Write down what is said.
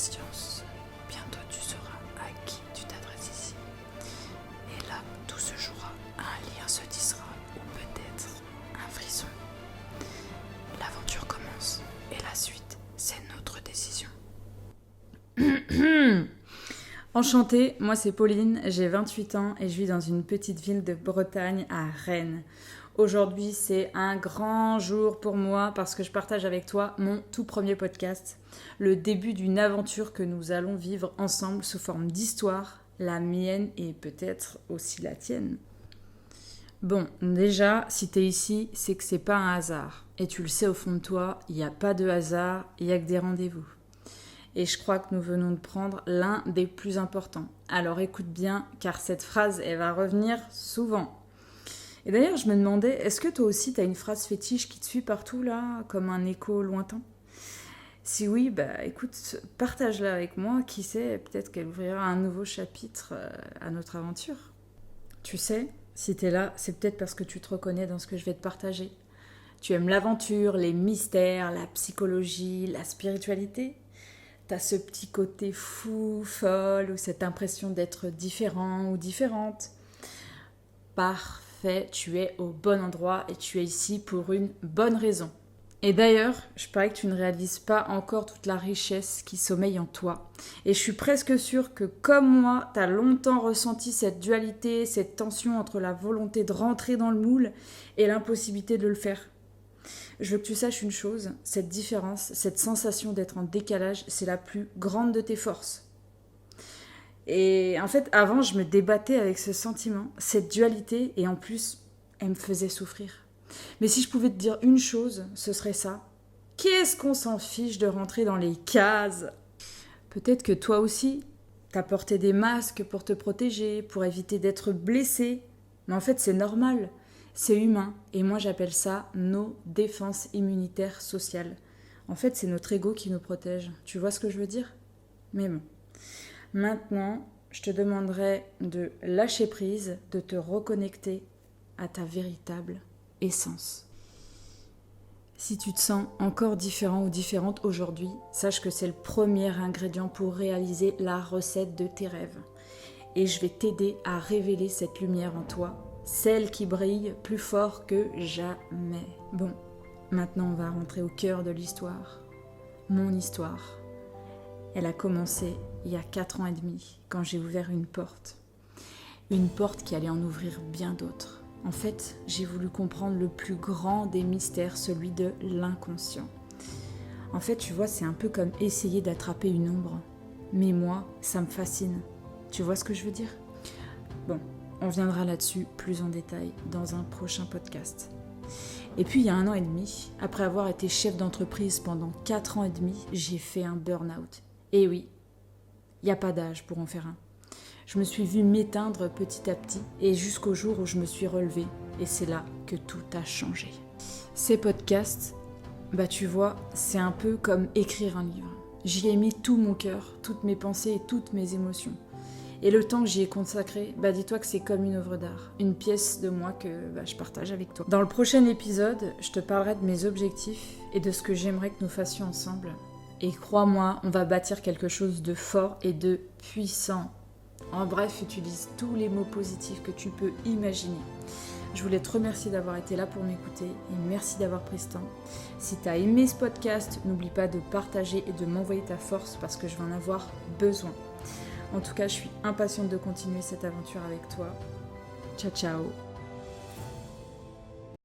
patience. Bientôt tu sauras à qui tu t'adresses ici. Et là, tout se jouera, un lien se tissera, ou peut-être un frisson. L'aventure commence, et la suite, c'est notre décision. Enchantée, moi c'est Pauline, j'ai 28 ans et je vis dans une petite ville de Bretagne à Rennes. Aujourd'hui c'est un grand jour pour moi parce que je partage avec toi mon tout premier podcast, le début d'une aventure que nous allons vivre ensemble sous forme d'histoire, la mienne et peut-être aussi la tienne. Bon, déjà, si t'es ici, c'est que c'est pas un hasard. Et tu le sais au fond de toi, il n'y a pas de hasard, il n'y a que des rendez-vous. Et je crois que nous venons de prendre l'un des plus importants. Alors écoute bien, car cette phrase, elle va revenir souvent. Et d'ailleurs, je me demandais, est-ce que toi aussi, t'as une phrase fétiche qui te suit partout, là, comme un écho lointain ? Si oui, bah écoute, partage-la avec moi, qui sait, peut-être qu'elle ouvrira un nouveau chapitre à notre aventure. Tu sais, si t'es là, c'est peut-être parce que tu te reconnais dans ce que je vais te partager. Tu aimes l'aventure, les mystères, la psychologie, la spiritualité ? T'as ce petit côté fou, folle, ou cette impression d'être différent ou différente. Parfait, tu es au bon endroit et tu es ici pour une bonne raison. Et d'ailleurs, je parie que tu ne réalises pas encore toute la richesse qui sommeille en toi. Et je suis presque sûre que, comme moi, t'as longtemps ressenti cette dualité, cette tension entre la volonté de rentrer dans le moule et l'impossibilité de le faire. Je veux que tu saches une chose, cette différence, cette sensation d'être en décalage, c'est la plus grande de tes forces. Et en fait, avant, je me débattais avec ce sentiment, cette dualité, et en plus, elle me faisait souffrir. Mais si je pouvais te dire une chose, ce serait ça. Qu'est-ce qu'on s'en fiche de rentrer dans les cases ? Peut-être que toi aussi, t'as porté des masques pour te protéger, pour éviter d'être blessé. Mais en fait, c'est normal. C'est humain, et moi j'appelle ça nos défenses immunitaires sociales. En fait, c'est notre ego qui nous protège. Tu vois ce que je veux dire ? Mais bon. Maintenant, je te demanderai de lâcher prise, de te reconnecter à ta véritable essence. Si tu te sens encore différent ou différente aujourd'hui, sache que c'est le premier ingrédient pour réaliser la recette de tes rêves. Et je vais t'aider à révéler cette lumière en toi, celle qui brille plus fort que jamais. Bon, maintenant on va rentrer au cœur de l'histoire. Mon histoire. Elle a commencé il y a 4 ans et demi, quand j'ai ouvert une porte. Une porte qui allait en ouvrir bien d'autres. En fait, j'ai voulu comprendre le plus grand des mystères, celui de l'inconscient. En fait, tu vois, c'est un peu comme essayer d'attraper une ombre. Mais moi, ça me fascine. Tu vois ce que je veux dire ? Bon, on viendra là-dessus plus en détail dans un prochain podcast. Et puis il y a 1 an et demi, après avoir été chef d'entreprise pendant 4 ans et demi, j'ai fait un burn-out. Et oui, il n'y a pas d'âge pour en faire un. Je me suis vue m'éteindre petit à petit et jusqu'au jour où je me suis relevée. Et c'est là que tout a changé. Ces podcasts, bah tu vois, c'est un peu comme écrire un livre. J'y ai mis tout mon cœur, toutes mes pensées et toutes mes émotions. Et le temps que j'y ai consacré, bah dis-toi que c'est comme une œuvre d'art, une pièce de moi que je partage avec toi. Dans le prochain épisode, je te parlerai de mes objectifs et de ce que j'aimerais que nous fassions ensemble. Et crois-moi, on va bâtir quelque chose de fort et de puissant. En bref, utilise tous les mots positifs que tu peux imaginer. Je voulais te remercier d'avoir été là pour m'écouter et merci d'avoir pris ce temps. Si tu as aimé ce podcast, n'oublie pas de partager et de m'envoyer ta force parce que je vais en avoir besoin. En tout cas, je suis impatiente de continuer cette aventure avec toi. Ciao, ciao.